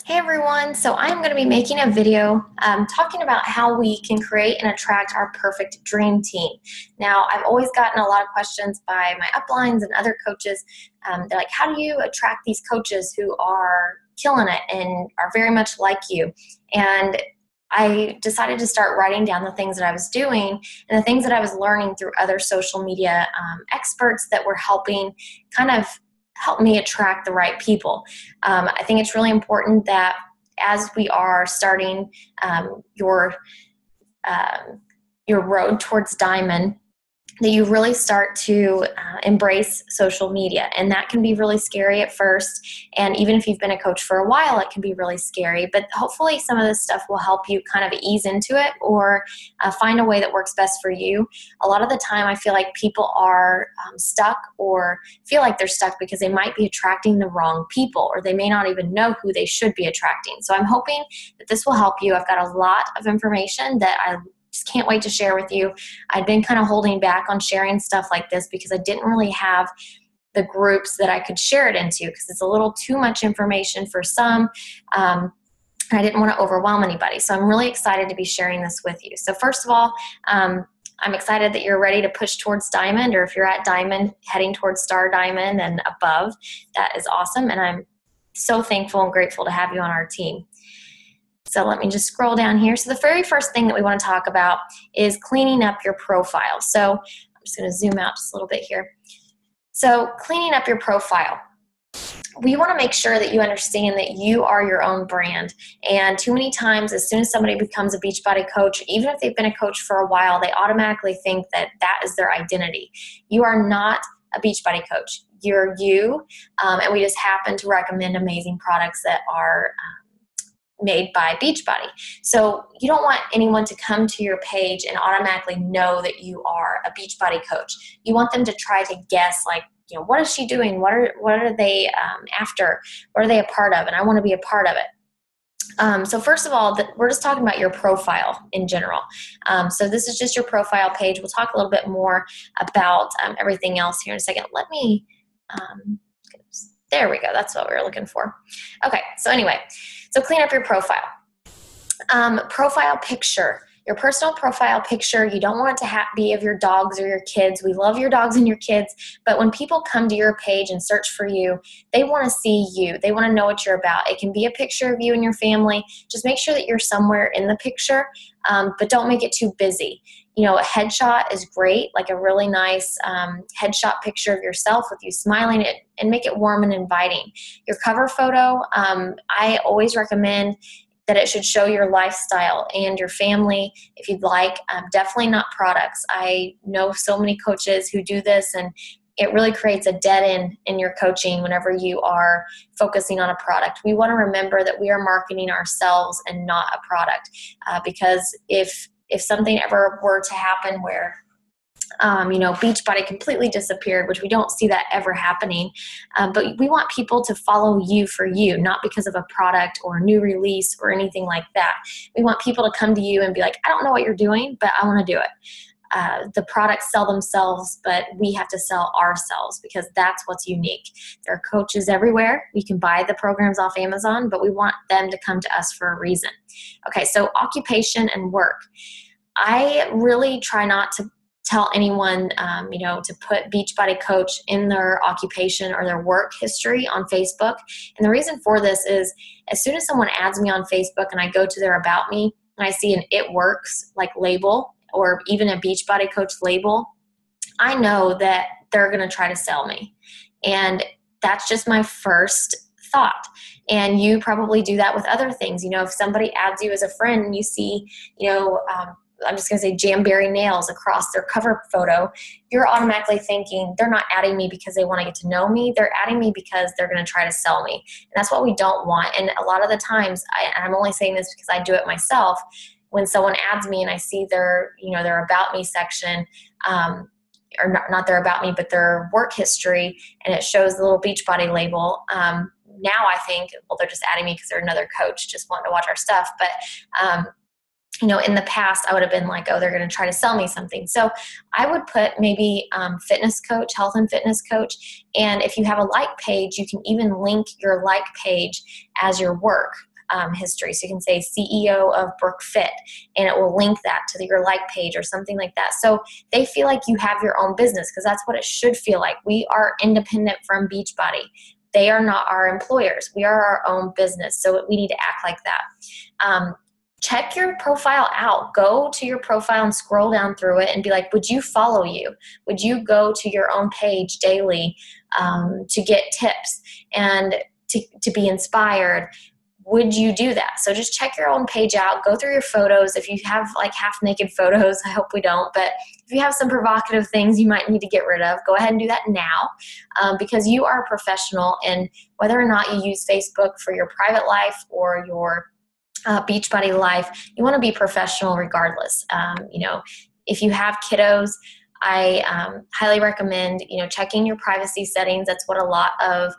Hey everyone, so I'm going to be making a video talking about how we can create and attract our perfect dream team. Now, I've always gotten a lot of questions by my uplines and other coaches. They're like, how do you attract these coaches who are killing it and are very much like you? And I decided to start writing down the things that I was doing and the things that I was learning through other social media experts that were helping kind of help me attract the right people. I think it's really important that as we are starting your road towards diamond, that you really start to embrace social media. And that can be really scary at first. And even if you've been a coach for a while, it can be really scary. But hopefully some of this stuff will help you kind of ease into it or find a way that works best for you. A lot of the time, I feel like people are stuck or feel like they're stuck because they might be attracting the wrong people, or they may not even know who they should be attracting. So I'm hoping that this will help you. I've got a lot of information that I just can't wait to share with you. I'd been kind of holding back on sharing stuff like this because I didn't really have the groups that I could share it into, because it's a little too much information for some. And I didn't want to overwhelm anybody. So I'm really excited to be sharing this with you. So first of all, I'm excited that you're ready to push towards diamond, or if you're at diamond, heading towards star diamond and above. That is awesome. And I'm so thankful and grateful to have you on our team. So let me just scroll down here. So the very first thing that we want to talk about is cleaning up your profile. So I'm just going to zoom out just a little bit here. So cleaning up your profile. We want to make sure that you understand that you are your own brand. And too many times, as soon as somebody becomes a Beachbody coach, even if they've been a coach for a while, they automatically think that that is their identity. You are not a Beachbody coach. You're you, and we just happen to recommend amazing products that are made by Beachbody. So you don't want anyone to come to your page and automatically know that you are a Beachbody coach. You want them to try to guess, like, what is she doing? What are they after? What are they a part of? And I want to be a part of it. So first of all, we're just talking about your profile in general. So this is just your profile page. We'll talk a little bit more about everything else here in a second. Let me, there we go. That's what we were looking for. Okay, so anyway, so clean up your profile. Profile picture. Your personal profile picture, you don't want it to be of your dogs or your kids. We love your dogs and your kids, but when people come to your page and search for you, they want to see you. They want to know what you're about. It can be a picture of you and your family. Just make sure that you're somewhere in the picture, but don't make it too busy. A headshot is great, like a really nice headshot picture of yourself with you smiling, and make it warm and inviting. Your cover photo, I always recommend that it should show your lifestyle and your family if you'd like. Definitely not products. I know so many coaches who do this, and it really creates a dead end in your coaching whenever you are focusing on a product. We want to remember that we are marketing ourselves and not a product, because if something ever were to happen where Beachbody completely disappeared, which we don't see that ever happening. But we want people to follow you for you, not because of a product or a new release or anything like that. We want people to come to you and be like, I don't know what you're doing, but I want to do it. The products sell themselves, but we have to sell ourselves, because that's what's unique. There are coaches everywhere. We can buy the programs off Amazon, but we want them to come to us for a reason. Okay, so occupation and work. I really try not to tell anyone, to put Beachbody coach in their occupation or their work history on Facebook. And the reason for this is, as soon as someone adds me on Facebook and I go to their About Me and I see an It Works like label, or even a Beachbody coach label, I know that they're going to try to sell me. And that's just my first thought. And you probably do that with other things. If somebody adds you as a friend and you see, I'm just going to say Jamberry nails across their cover photo, you're automatically thinking they're not adding me because they want to get to know me. They're adding me because they're going to try to sell me. And that's what we don't want. And a lot of the times, and I'm only saying this because I do it myself, when someone adds me and I see their About Me section, or not their About Me, but their work history, and it shows the little Beachbody label, now I think, well, they're just adding me because they're another coach just wanting to watch our stuff. But in the past, I would have been like, oh, they're going to try to sell me something. So I would put maybe fitness coach, health and fitness coach. And if you have a like page, you can even link your like page as your work. history. So you can say CEO of Brooke Fit, and it will link that to your like page or something like that. So they feel like you have your own business, because that's what it should feel like. We are independent from Beachbody. They are not our employers. We are our own business. So we need to act like that. Check your profile out. Go to your profile and scroll down through it and be like, would you follow you? Would you go to your own page daily to get tips and to be inspired? Would you do that? So just check your own page out. Go through your photos. If you have like half naked photos, I hope we don't, but if you have some provocative things you might need to get rid of, go ahead and do that now, because you are a professional, and whether or not you use Facebook for your private life or your Beachbody life, you want to be professional regardless. If you have kiddos, I highly recommend, checking your privacy settings. That's what a lot of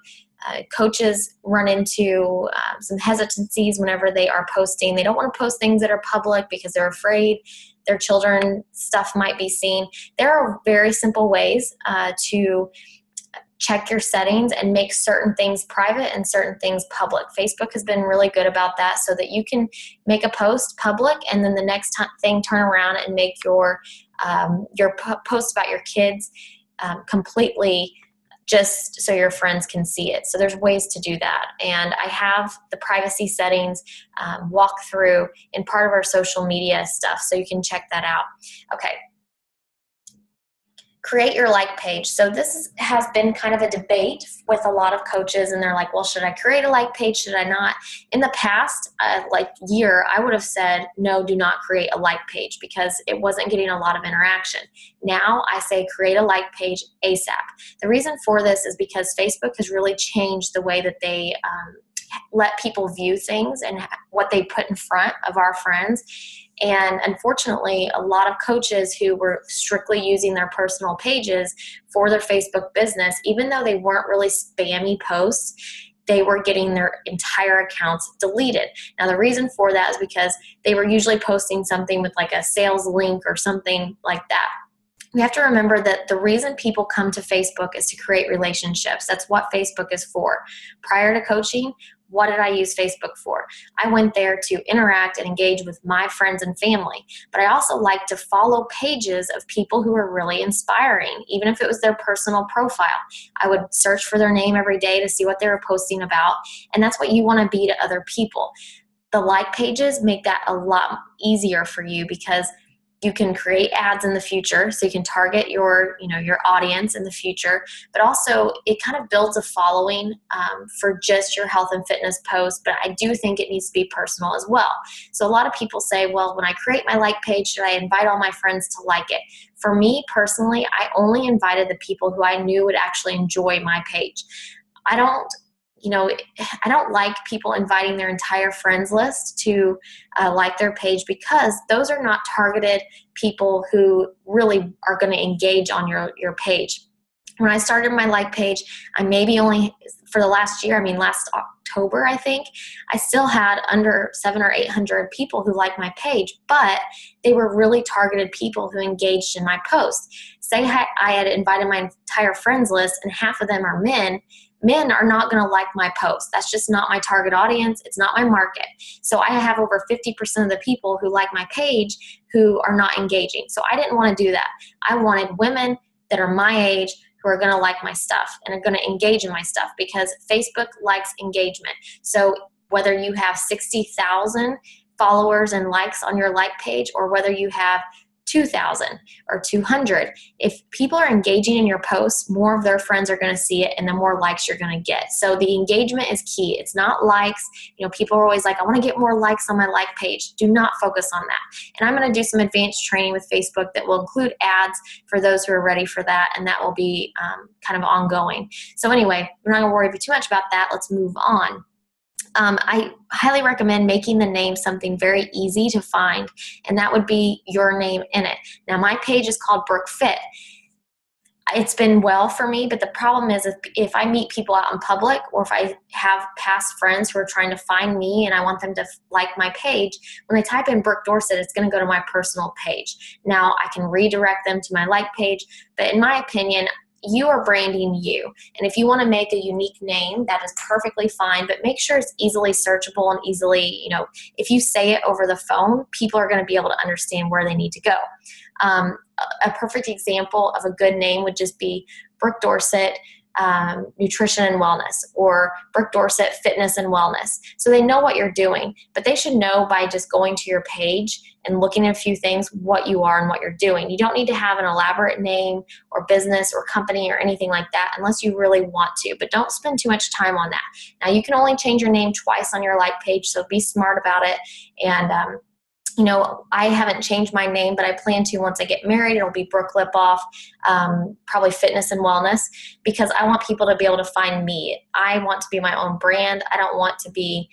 coaches run into some hesitancies whenever they are posting. They don't want to post things that are public because they're afraid their children's stuff might be seen. There are very simple ways to check your settings and make certain things private and certain things public. Facebook has been really good about that, so that you can make a post public and then the next thing turn around and make your post about your kids completely just so your friends can see it. So there's ways to do that. And I have the privacy settings walk through in part of our social media stuff, so you can check that out. Okay. Create your like page. So this has been kind of a debate with a lot of coaches, and they're like, well, should I create a like page? Should I not? In the past, year, I would have said, no, do not create a like page, because it wasn't getting a lot of interaction. Now I say create a like page ASAP. The reason for this is because Facebook has really changed the way that they let people view things and what they put in front of our friends. And unfortunately, a lot of coaches who were strictly using their personal pages for their Facebook business, even though they weren't really spammy posts, they were getting their entire accounts deleted. Now, the reason for that is because they were usually posting something with like a sales link or something like that. We have to remember that the reason people come to Facebook is to create relationships. That's what Facebook is for. Prior to coaching, what did I use Facebook for? I went there to interact and engage with my friends and family, but I also like to follow pages of people who are really inspiring, even if it was their personal profile. I would search for their name every day to see what they were posting about, and that's what you want to be to other people. The like pages make that a lot easier for you, because you can create ads in the future, so you can target your audience in the future, but also it kind of builds a following for just your health and fitness posts, but I do think it needs to be personal as well. So a lot of people say, well, when I create my like page, should I invite all my friends to like it? For me personally, I only invited the people who I knew would actually enjoy my page. I don't like people inviting their entire friends list to like their page, because those are not targeted people who really are going to engage on your page. When I started my like page, I maybe only, for the last year, last October, I think, I still had under 700 or 800 people who liked my page, but they were really targeted people who engaged in my post. Say I had invited my entire friends list and half of them are men. Men are not going to like my post. That's just not my target audience. It's not my market. So I have over 50% of the people who like my page who are not engaging. So I didn't want to do that. I wanted women that are my age who are going to like my stuff and are going to engage in my stuff, because Facebook likes engagement. So whether you have 60,000 followers and likes on your like page, or whether you have 2,000 or 200, if people are engaging in your posts, more of their friends are going to see it, and the more likes you're going to get. So the engagement is key. It's not likes. People are always like, I want to get more likes on my like page. Do not focus on that. And I'm going to do some advanced training with Facebook that will include ads for those who are ready for that, and that will be kind of ongoing. So anyway, we're not going to worry too much about that. Let's move on. I highly recommend making the name something very easy to find, and that would be your name in it. Now, my page is called Brooke Fit. It's been well for me, but the problem is if I meet people out in public, or if I have past friends who are trying to find me and I want them to like my page, when they type in Brooke Dorsett, it's going to go to my personal page. Now, I can redirect them to my like page, but in my opinion, you are branding you. And if you want to make a unique name, that is perfectly fine, but make sure it's easily searchable and easily, if you say it over the phone, people are going to be able to understand where they need to go. A perfect example of a good name would just be Brooke Dorset Nutrition and Wellness, or Brooke Dorset Fitness and Wellness. So they know what you're doing, but they should know by just going to your page and looking at a few things what you are and what you're doing. You don't need to have an elaborate name or business or company or anything like that unless you really want to, but don't spend too much time on that. Now, you can only change your name twice on your like page, so be smart about it. And I haven't changed my name, but I plan to once I get married. It'll be Brooke Lipoff, probably Fitness and Wellness, because I want people to be able to find me. I want to be my own brand. I don't want to be,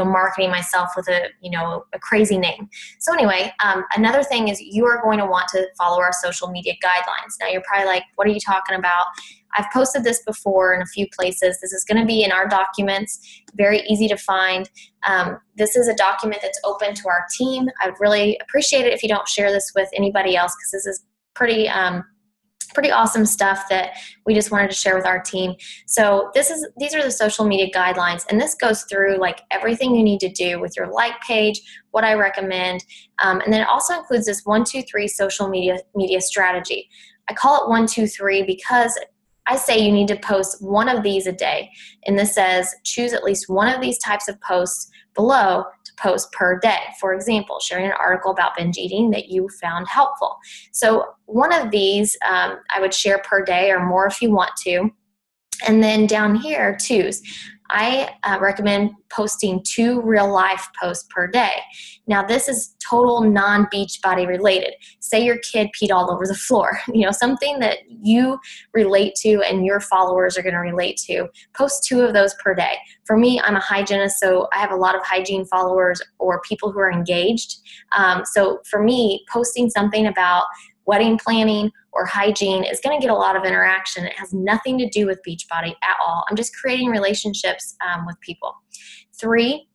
marketing myself with a crazy name. So anyway, another thing is you are going to want to follow our social media guidelines. Now you're probably like, what are you talking about? I've posted this before in a few places. This is going to be in our documents, very easy to find. This is a document that's open to our team. I would really appreciate it if you don't share this with anybody else, because this is pretty awesome stuff that we just wanted to share with our team. So these are the social media guidelines, and this goes through like everything you need to do with your like page, what I recommend, and then it also includes this 1, 2, 3 social media strategy. I call it 1, 2, 3 because I say you need to post one of these a day, and this says choose at least one of these types of posts below to post per day. For example, sharing an article about binge eating that you found helpful. So one of these I would share per day, or more if you want to. And then down here, twos. I recommend posting 2 real life posts per day. Now this is total non-beach body related. Say your kid peed all over the floor, something that you relate to and your followers are going to relate to. Post 2 of those per day. For me, I'm a hygienist, so I have a lot of hygiene followers or people who are engaged. So for me, posting something about wedding planning or hygiene is going to get a lot of interaction. It has nothing to do with Beachbody at all. I'm just creating relationships with people. 3,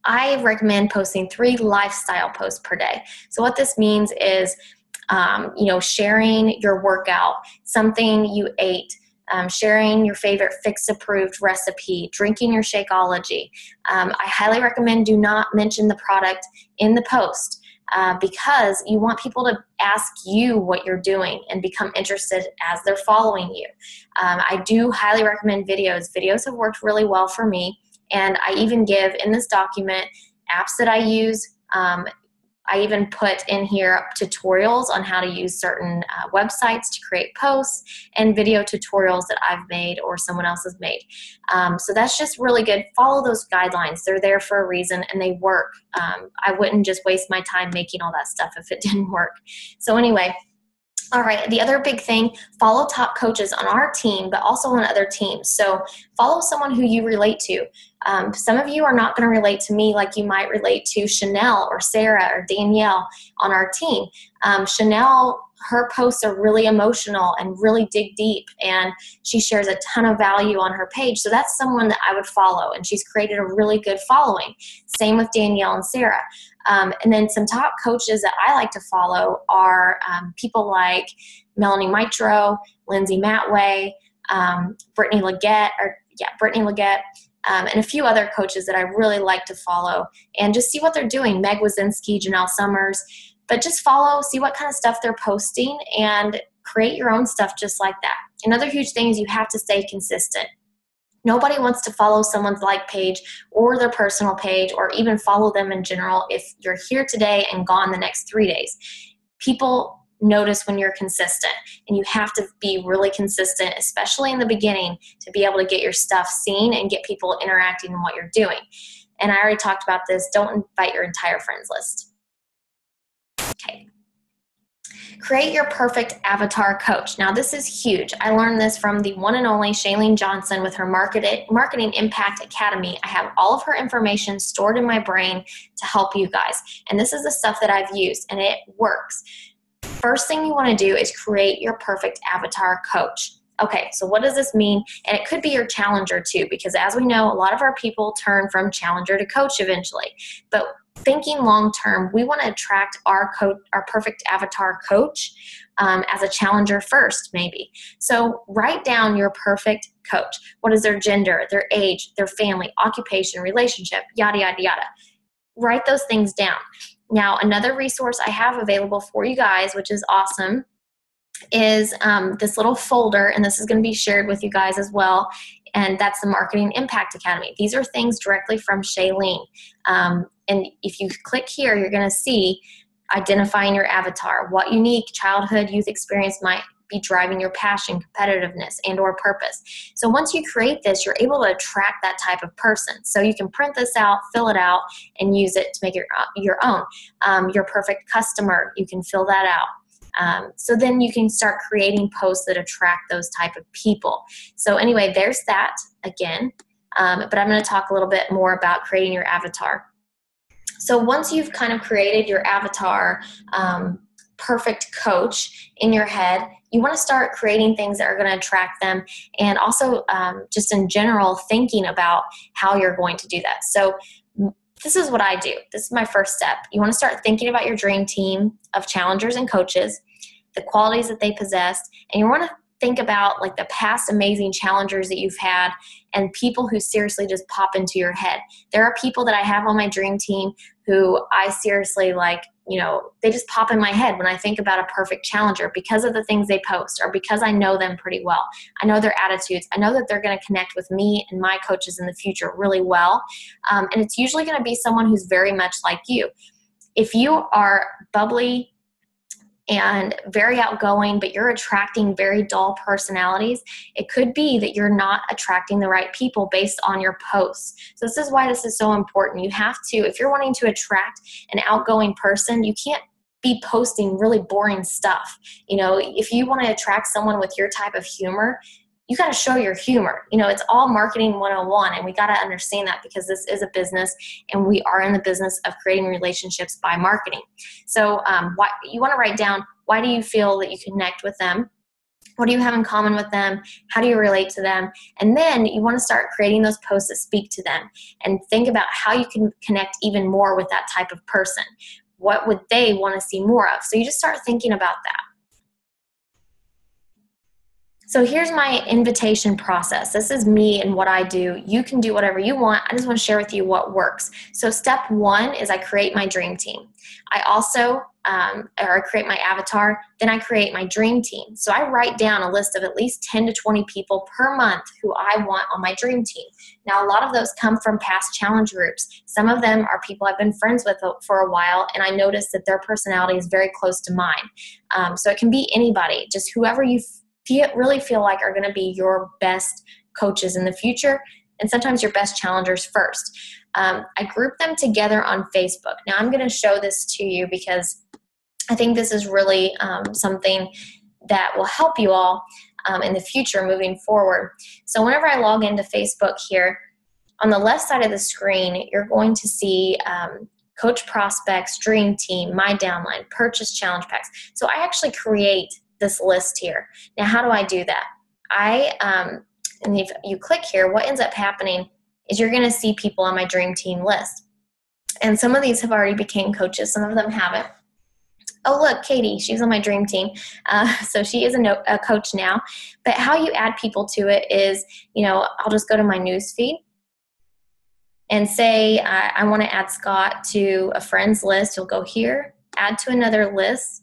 I recommend posting 3 lifestyle posts per day. So what this means is, sharing your workout, something you ate, sharing your favorite Fix Approved recipe, drinking your Shakeology. I highly recommend do not mention the product in the post. Because you want people to ask you what you're doing and become interested as they're following you. I do highly recommend videos. Videos have worked really well for me, and I even give in this document apps that I use. I even put in here tutorials on how to use certain websites to create posts, and video tutorials that I've made or someone else has made. So that's just really good. Follow those guidelines. They're there for a reason, and they work. I wouldn't just waste my time making all that stuff if it didn't work. So anyway, all right, the other big thing, follow top coaches on our team, but also on other teams. So follow someone who you relate to. Some of you are not going to relate to me like you might relate to Chanel or Sarah or Danielle on our team. Chanel, her posts are really emotional and really dig deep, and she shares a ton of value on her page. So that's someone that I would follow, and she's created a really good following. Same with Danielle and Sarah. And then some top coaches that I like to follow are people like Melanie Mitro, Lindsay Matway, Brittany Leggett, and a few other coaches that I really like to follow and just see what they're doing. Meg Wazinski, Janelle Summers. But just follow, see what kind of stuff they're posting, and create your own stuff just like that. Another huge thing is you have to stay consistent. Nobody wants to follow someone's like page or their personal page, or even follow them in general if you're here today and gone the next 3 days. People notice when you're consistent, and you have to be really consistent, especially in the beginning, to be able to get your stuff seen and get people interacting in what you're doing. And I already talked about this. Don't invite your entire friends list. Okay. Create your perfect avatar coach. Now, this is huge. I learned this from the one and only Shailene Johnson with her Marketing Impact Academy. I have all of her information stored in my brain to help you guys. And this is the stuff that I've used, and it works. First thing you want to do is create your perfect avatar coach. Okay, so what does this mean? And it could be your challenger too, because as we know, a lot of our people turn from challenger to coach eventually. But thinking long term, we want to attract our perfect avatar coach as a challenger first, maybe. So write down your perfect coach. What is their gender, their age, their family, occupation, relationship, yada, yada, yada. Write those things down. Now, another resource I have available for you guys, which is awesome, is this little folder, and this is going to be shared with you guys as well, and that's the Marketing Impact Academy. These are things directly from Shailene. And if you click here, you're going to see identifying your avatar, what unique childhood youth experience might be driving your passion, competitiveness, and or purpose. So once you create this, you're able to attract that type of person. So you can print this out, fill it out, and use it to make it your own. Your perfect customer, you can fill that out. So then you can start creating posts that attract those type of people. So anyway, there's that again. But I'm going to talk a little bit more about creating your avatar. So once you've kind of created your avatar, perfect coach in your head, you want to start creating things that are going to attract them, and also just in general thinking about how you're going to do that. So this is what I do. This is my first step. You want to start thinking about your dream team of challengers and coaches, the qualities that they possess, and you want to think about like the past amazing challengers that you've had and people who seriously just pop into your head. There are people that I have on my dream team who I seriously like, you know, they just pop in my head when I think about a perfect challenger because of the things they post or because I know them pretty well. I know their attitudes. I know that they're going to connect with me and my coaches in the future really well. And it's usually going to be someone who's very much like you. If you are bubbly and very outgoing, but you're attracting very dull personalities, it could be that you're not attracting the right people based on your posts. So this is why this is so important. You have to, if you're wanting to attract an outgoing person, you can't be posting really boring stuff. You know, if you want to attract someone with your type of humor, you got to show your humor. You know, it's all marketing 101, and we got to understand that because this is a business and we are in the business of creating relationships by marketing. So why, you want to write down, why do you feel that you connect with them? What do you have in common with them? How do you relate to them? And then you want to start creating those posts that speak to them and think about how you can connect even more with that type of person. What would they want to see more of? So you just start thinking about that. So here's my invitation process. This is me and what I do. You can do whatever you want. I just want to share with you what works. So step one is I create my dream team. I also, I create my avatar, then I create my dream team. So I write down a list of at least 10 to 20 people per month who I want on my dream team. Now, a lot of those come from past challenge groups. Some of them are people I've been friends with for a while, and I notice that their personality is very close to mine. So it can be anybody, just whoever you really feel like are going to be your best coaches in the future, and sometimes your best challengers first. I group them together on Facebook. Now I'm going to show this to you because I think this is really something that will help you all in the future moving forward. So whenever I log into Facebook here, on the left side of the screen, you're going to see Coach Prospects, Dream Team, My Downline, Purchase Challenge Packs. So I actually create this list here. Now, how do I do that? And if you click here, what ends up happening is you're going to see people on my dream team list. And some of these have already became coaches. Some of them haven't. Oh, look, Katie, she's on my dream team. So she is a coach now. But how you add people to it is, you know, I'll just go to my news feed and say I want to add Scott to a friends list. You'll go here, add to another list.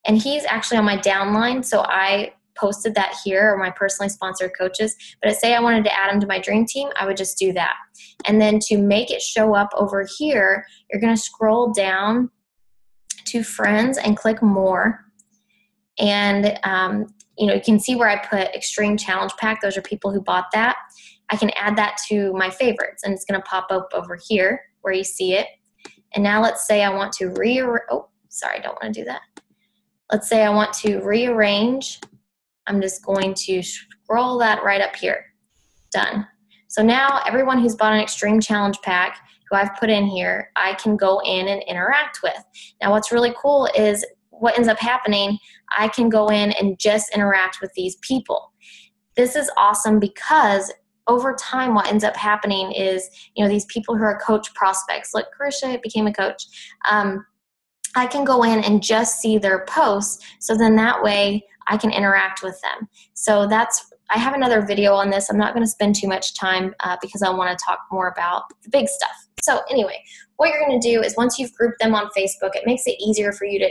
And he's actually on my downline, so I posted that here, or my personally sponsored coaches. But I say I wanted to add him to my dream team, I would just do that. And then to make it show up over here, you're going to scroll down to friends and click more. And you know, you can see where I put Extreme Challenge Pack. Those are people who bought that. I can add that to my favorites, and it's going to pop up over here where you see it. And now let's say I want to I don't want to do that. Let's say I want to rearrange. I'm just going to scroll that right up here. Done. So now everyone who's bought an Extreme Challenge Pack, who I've put in here, I can go in and interact with. Now what's really cool is what ends up happening, I can go in and just interact with these people. This is awesome because over time what ends up happening is, you know, these people who are coach prospects, look, Carisha became a coach. I can go in and just see their posts. So then that way I can interact with them. So I have another video on this. I'm not going to spend too much time because I want to talk more about the big stuff. So anyway, what you're going to do is once you've grouped them on Facebook, it makes it easier for you to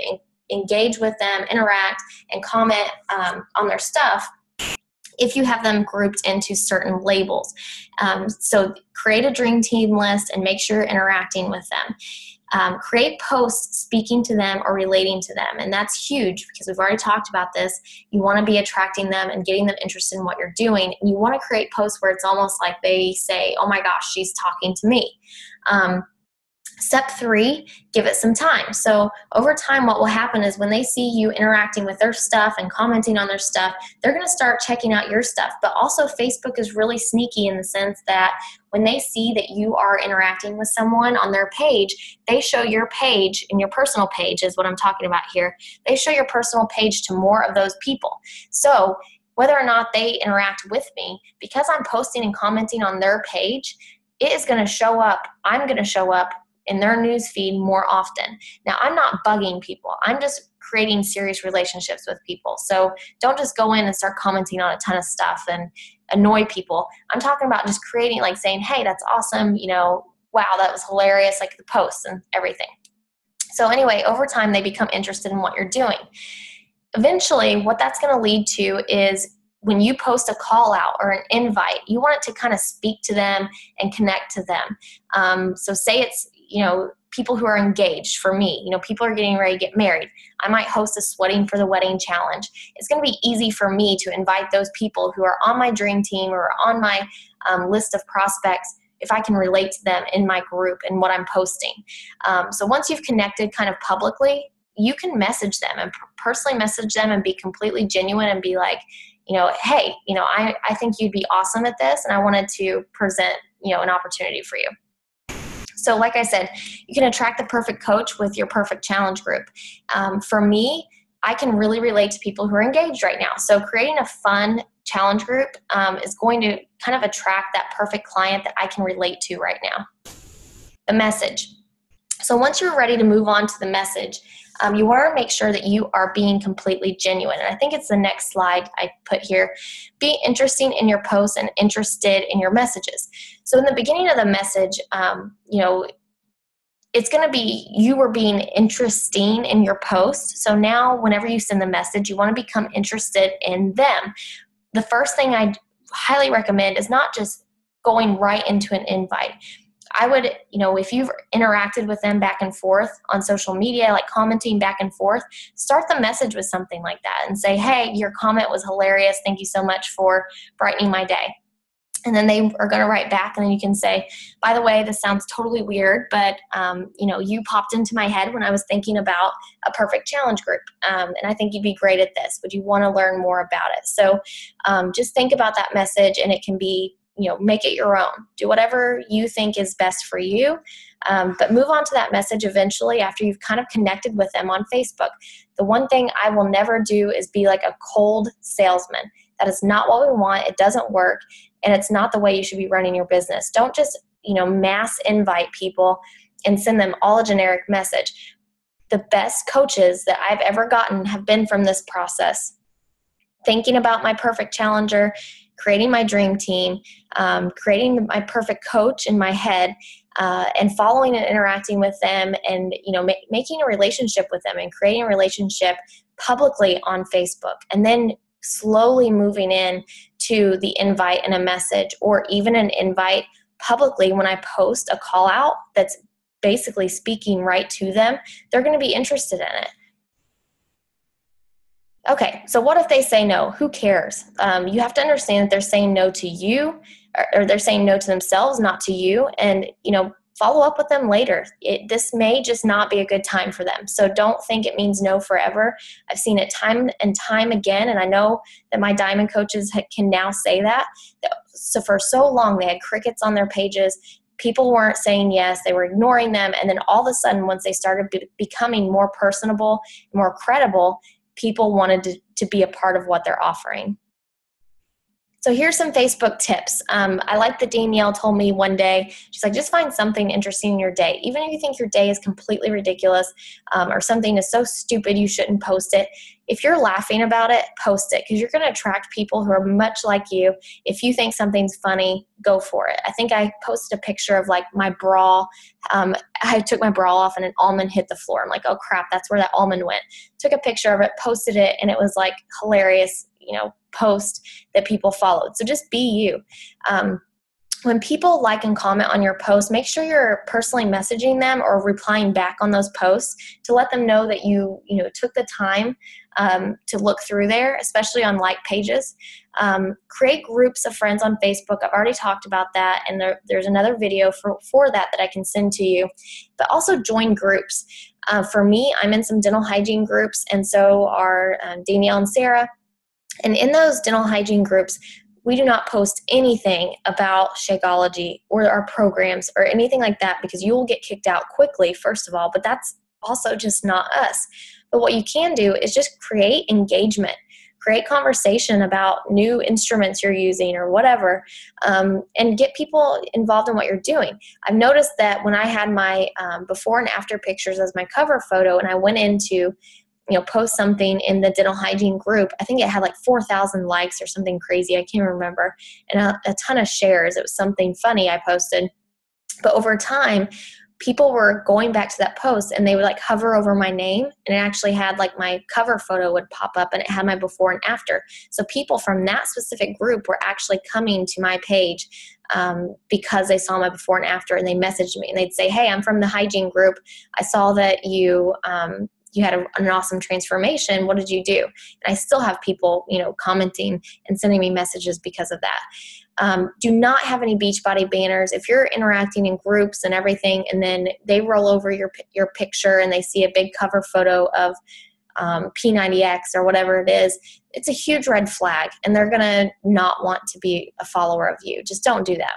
engage with them, interact, and comment on their stuff if you have them grouped into certain labels. So create a dream team list and make sure you're interacting with them. Create posts speaking to them or relating to them. And that's huge because we've already talked about this. You want to be attracting them and getting them interested in what you're doing. And you want to create posts where it's almost like they say, oh my gosh, she's talking to me. Step 3, give it some time. So over time, what will happen is when they see you interacting with their stuff and commenting on their stuff, they're going to start checking out your stuff. But also Facebook is really sneaky in the sense that when they see that you are interacting with someone on their page, they show your page, and your personal page is what I'm talking about here. They show your personal page to more of those people. So whether or not they interact with me, because I'm posting and commenting on their page, it is going to show up. I'm going to show up in their news feed more often. Now, I'm not bugging people. I'm just creating serious relationships with people. So don't just go in and start commenting on a ton of stuff and annoy people. I'm talking about just creating, like saying, hey, that's awesome. Wow, that was hilarious, like the posts and everything. So anyway, over time, they become interested in what you're doing. Eventually, what that's going to lead to is when you post a call out or an invite, you want it to kind of speak to them and connect to them. So say it's, people who are engaged. For me, people are getting ready to get married. I might host a sweating for the wedding challenge. It's going to be easy for me to invite those people who are on my dream team or on my list of prospects if I can relate to them in my group and what I'm posting. So once you've connected kind of publicly, you can message them and personally message them and be completely genuine and be like, hey, I think you'd be awesome at this, and I wanted to present, an opportunity for you. So like I said, you can attract the perfect coach with your perfect challenge group. For me, I can really relate to people who are engaged right now. So creating a fun challenge group is going to kind of attract that perfect client that I can relate to right now. The message. So once you're ready to move on to the message, you want to make sure that you are being completely genuine. And I think it's the next slide I put here. Be interesting in your posts and interested in your messages. So in the beginning of the message, it's going to be you are being interesting in your post. So now whenever you send the message, you want to become interested in them. The first thing I highly recommend is not just going right into an invite. I would, if you've interacted with them back and forth on social media, like commenting back and forth, start the message with something like that and say, hey, your comment was hilarious. Thank you so much for brightening my day. And then they are going to write back, and then you can say, by the way, this sounds totally weird, but, you popped into my head when I was thinking about a perfect challenge group. And I think you'd be great at this. Would you want to learn more about it? So just think about that message, and it can be, make it your own. Do whatever you think is best for you. But move on to that message eventually after you've kind of connected with them on Facebook. The one thing I will never do is be like a cold salesman. That is not what we want. It doesn't work. And it's not the way you should be running your business. Don't just, mass invite people and send them all a generic message. The best coaches that I've ever gotten have been from this process. Thinking about my perfect challenger, creating my dream team, creating my perfect coach in my head, and following and interacting with them, and making a relationship with them and creating a relationship publicly on Facebook, and then slowly moving in to the invite and a message, or even an invite publicly when I post a call out that's basically speaking right to them. They're going to be interested in it. Okay, so what if they say no? Who cares? You have to understand that they're saying no to you, or they're saying no to themselves, not to you. And, follow up with them later. This may just not be a good time for them. So don't think it means no forever. I've seen it time and time again, and I know that my diamond coaches can now say that. So for so long, they had crickets on their pages. People weren't saying yes. They were ignoring them. And then all of a sudden, once they started becoming more personable, more credible, people wanted to be a part of what they're offering. So here's some Facebook tips. I like that Danielle told me one day, she's like, just find something interesting in your day. Even if you think your day is completely ridiculous or something is so stupid you shouldn't post it, if you're laughing about it, post it, because you're going to attract people who are much like you. If you think something's funny, go for it. I think I posted a picture of like my bra. I took my bra off and an almond hit the floor. I'm like, oh crap, that's where that almond went. Took a picture of it, posted it, and it was like hilarious, post that people followed. So just be you. When people like and comment on your post, make sure you're personally messaging them or replying back on those posts to let them know that you took the time to look through there, especially on like pages. Create groups of friends on Facebook. I've already talked about that, and there's another video for that I can send to you. But also join groups. For me, I'm in some dental hygiene groups, and so are Danielle and Sarah. And in those dental hygiene groups, we do not post anything about Shakeology or our programs or anything like that, because you will get kicked out quickly, first of all, but that's also just not us. But what you can do is just create engagement, create conversation about new instruments you're using or whatever, and get people involved in what you're doing. I've noticed that when I had my before and after pictures as my cover photo, and I went into post something in the dental hygiene group, I think it had like 4,000 likes or something crazy. I can't remember. And a ton of shares. It was something funny I posted. But over time, people were going back to that post and they would like hover over my name, and it actually had like my cover photo would pop up and it had my before and after. So people from that specific group were actually coming to my page because they saw my before and after, and they messaged me and they'd say, hey, I'm from the hygiene group. I saw that you had an awesome transformation. What did you do? And I still have people, commenting and sending me messages because of that. Do not have any Beachbody banners. If you're interacting in groups and everything, and then they roll over your picture and they see a big cover photo of P90X or whatever it is, it's a huge red flag, and they're going to not want to be a follower of you. Just don't do that.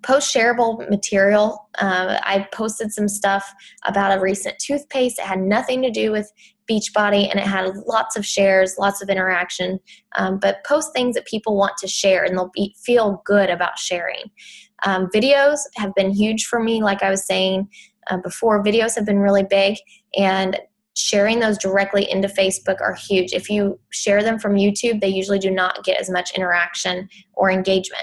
Post shareable material. I posted some stuff about a recent toothpaste. It had nothing to do with Beachbody, and it had lots of shares, lots of interaction. But post things that people want to share, and they'll feel good about sharing. Videos have been huge for me. Like I was saying before, videos have been really big, and sharing those directly into Facebook are huge. If you share them from YouTube, they usually do not get as much interaction or engagement.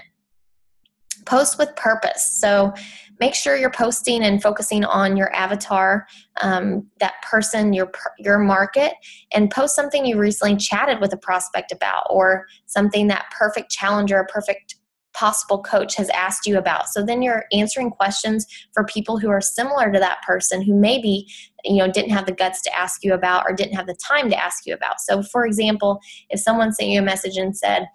Post with purpose. So make sure you're posting and focusing on your avatar, that person, your market, and post something you recently chatted with a prospect about, or something that perfect challenger, perfect possible coach has asked you about. So then you're answering questions for people who are similar to that person, who maybe didn't have the guts to ask you about or didn't have the time to ask you about. So for example, if someone sent you a message and said,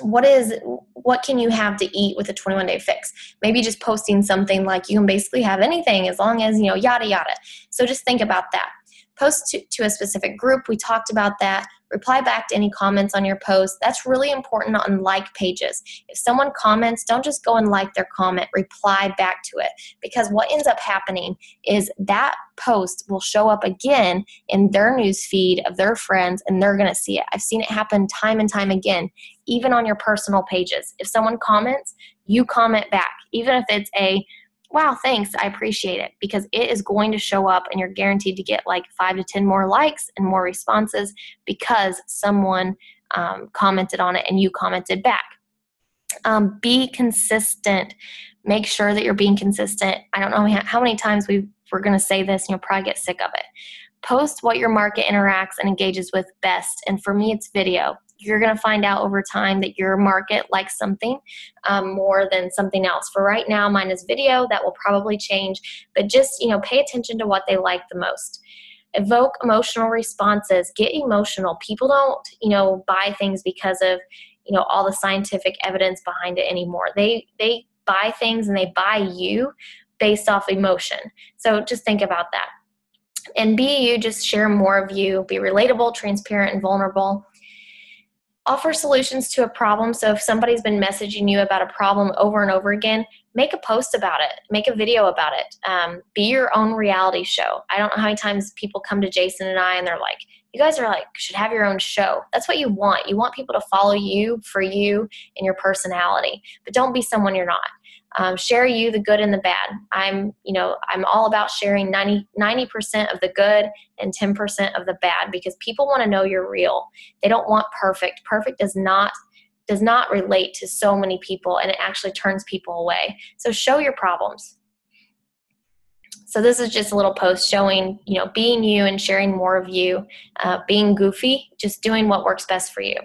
what can you have to eat with a 21-day fix? Maybe just posting something like, you can basically have anything as long as, yada, yada. So just think about that. Post to a specific group. We talked about that. Reply back to any comments on your post. That's really important on like pages. If someone comments, don't just go and like their comment. Reply back to it, because what ends up happening is that post will show up again in their news feed of their friends, and they're going to see it. I've seen it happen time and time again, even on your personal pages. If someone comments, you comment back, even if it's a wow, thanks, I appreciate it, because it is going to show up, and you're guaranteed to get like 5 to 10 more likes and more responses because someone commented on it and you commented back. Be consistent. Make sure that you're being consistent. I don't know how many times we're going to say this, and you'll probably get sick of it. Post what your market interacts and engages with best. And for me, it's video. You're going to find out over time that your market likes something more than something else. For right now, mine is video. That will probably change, but just, pay attention to what they like the most. Evoke emotional responses. Get emotional. People don't, buy things because of, all the scientific evidence behind it anymore. They buy things, and they buy you based off emotion. So just think about that. And be you. Just share more of you. Be relatable, transparent, and vulnerable. Offer solutions to a problem. So if somebody's been messaging you about a problem over and over again, make a post about it. Make a video about it. Be your own reality show. I don't know how many times people come to Jason and I, and they're like, You guys are like, should have your own show. That's what you want. You want people to follow you for you and your personality, but don't be someone you're not. Share you, the good and the bad. I'm all about sharing 90% of the good and 10% of the bad, because people want to know you're real. They don't want perfect. Perfect does not relate to so many people, and it actually turns people away. So show your problems. So this is just a little post showing, being you and sharing more of you, being goofy, just doing what works best for you.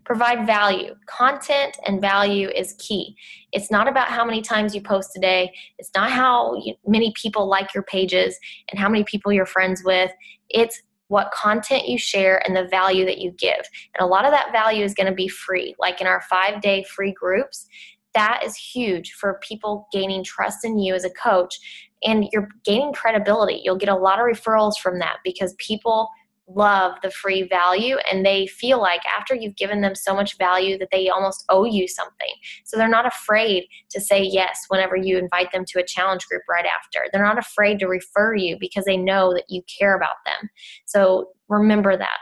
Provide value. Content and value is key. It's not about how many times you post a day. It's not how many people like your pages and how many people you're friends with. It's what content you share and the value that you give. And a lot of that value is going to be free. Like in our 5-day free groups, that is huge for people gaining trust in you as a coach. And you're gaining credibility. You'll get a lot of referrals from that, because people love the free value, and they feel like after you've given them so much value that they almost owe you something. So they're not afraid to say yes whenever you invite them to a challenge group right after. They're not afraid to refer you because they know that you care about them. So remember that.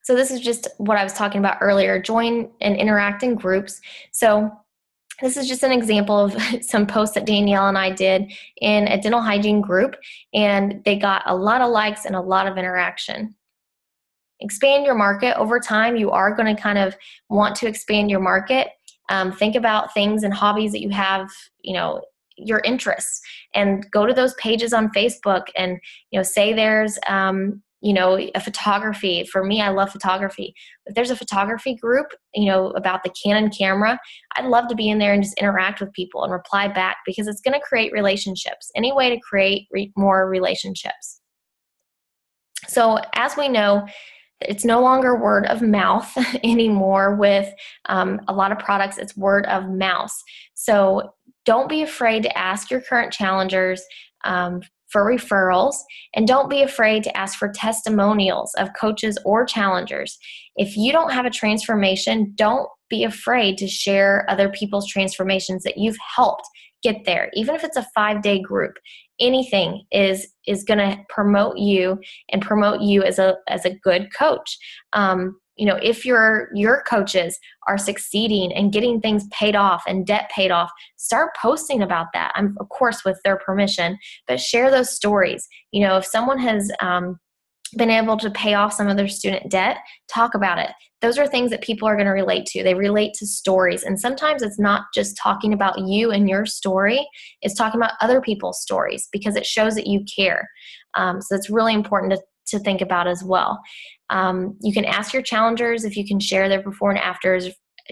So this is just what I was talking about earlier. Join and interact in groups. So this is just an example of some posts that Danielle and I did in a dental hygiene group, and they got a lot of likes and a lot of interaction. Expand your market. Over time, you are going to kind of want to expand your market. Think about things and hobbies that you have, your interests, and go to those pages on Facebook and, say there's, a photography. For me, I love photography. If there's a photography group, about the Canon camera, I'd love to be in there and just interact with people and reply back, because it's going to create relationships. Any way to create more relationships. So as we know, it's no longer word of mouth anymore with a lot of products. It's word of mouth. So don't be afraid to ask your current challengers for referrals, and don't be afraid to ask for testimonials of coaches or challengers. If you don't have a transformation, don't be afraid to share other people's transformations that you've helped get there. Even if it's a 5-day group, anything is going to promote you and promote you as a good coach. If your coaches are succeeding and getting things paid off and debt paid off, start posting about that. I'm, of course, with their permission, but share those stories. If someone has been able to pay off some of their student debt, talk about it. Those are things that people are going to relate to. They relate to stories. And sometimes it's not just talking about you and your story, it's talking about other people's stories, because it shows that you care. So it's really important to think about as well. You can ask your challengers if you can share their before and afters,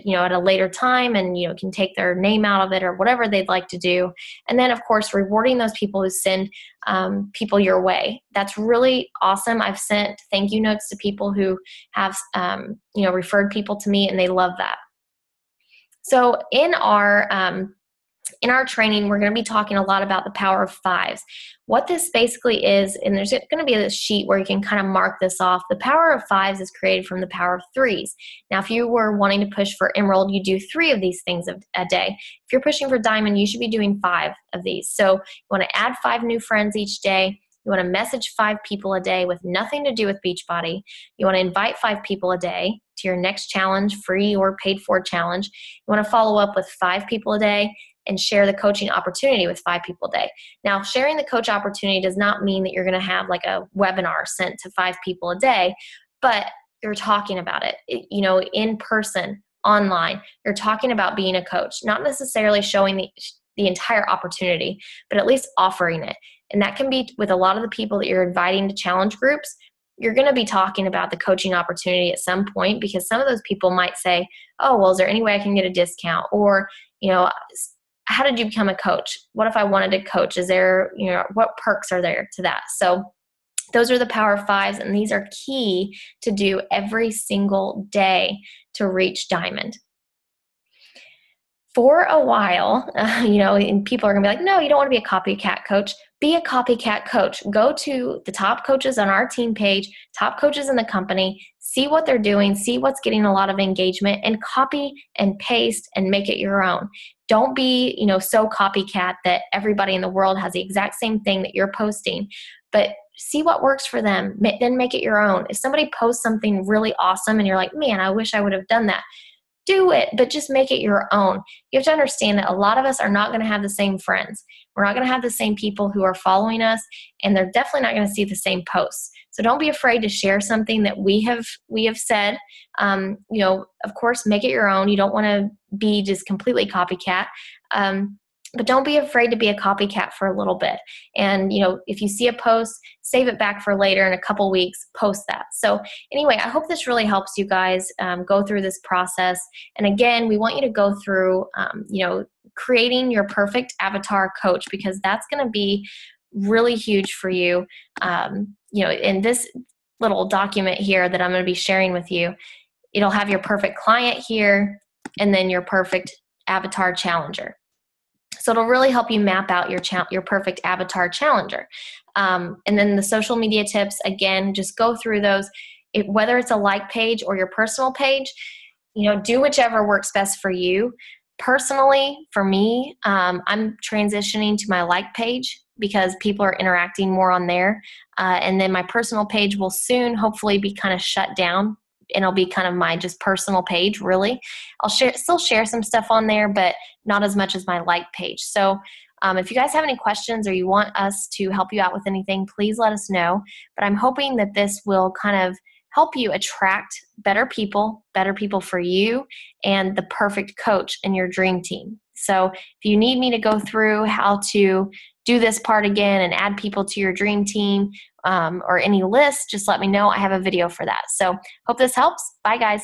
at a later time, and, can take their name out of it or whatever they'd like to do. And then, of course, rewarding those people who send people your way. That's really awesome. I've sent thank you notes to people who have, referred people to me, and they love that. So in our training, we're going to be talking a lot about the power of 5s. What this basically is, and there's going to be this sheet where you can kind of mark this off. The power of 5s is created from the power of 3s. Now, if you were wanting to push for Emerald, you do 3 of these things a day. If you're pushing for Diamond, you should be doing 5 of these. So you want to add 5 new friends each day. You want to message 5 people a day with nothing to do with Beachbody. You want to invite 5 people a day to your next challenge, free or paid for challenge. You want to follow up with 5 people a day and share the coaching opportunity with 5 people a day. Now, sharing the coach opportunity does not mean that you're going to have like a webinar sent to 5 people a day, but you're talking about it, in person, online. You're talking about being a coach, not necessarily showing the entire opportunity, but at least offering it. And that can be with a lot of the people that you're inviting to challenge groups. You're going to be talking about the coaching opportunity at some point, because some of those people might say, oh, well, is there any way I can get a discount? Or, how did you become a coach? What if I wanted to coach? Is there, what perks are there to that? So those are the power of 5s, and these are key to do every single day to reach Diamond. For a while, and people are going to be like, no, you don't want to be a copycat coach. Be a copycat coach. Go to the top coaches on our team page, top coaches in the company, see what they're doing, see what's getting a lot of engagement, and copy and paste and make it your own. Don't be, so copycat that everybody in the world has the exact same thing that you're posting, but see what works for them, then make it your own. If somebody posts something really awesome and you're like, man, I wish I would have done that, do it, but just make it your own. You have to understand that a lot of us are not going to have the same friends. We're not going to have the same people who are following us, and they're definitely not going to see the same posts. So don't be afraid to share something that we have said. Of course, make it your own. You don't want to be just completely copycat. But don't be afraid to be a copycat for a little bit. And, if you see a post, save it back for later in a couple weeks, post that. So anyway, I hope this really helps you guys go through this process. And again, we want you to go through, creating your perfect avatar coach, because that's going to be really huge for you. In this little document here that I'm going to be sharing with you, it'll have your perfect client here and then your perfect avatar challenger. So it'll really help you map out your perfect avatar challenger. And then the social media tips, again, just go through those. Whether it's a like page or your personal page, do whichever works best for you. Personally, for me, I'm transitioning to my like page because people are interacting more on there. And then my personal page will soon hopefully be kind of shut down, and it'll be kind of my just personal page, really. I'll still share some stuff on there, but not as much as my like page. So if you guys have any questions or you want us to help you out with anything, please let us know. But I'm hoping that this will kind of help you attract better people for you, and the perfect coach in your dream team. So if you need me to go through how to do this part again and add people to your dream team or any list, just let me know. I have a video for that. So hope this helps. Bye, guys.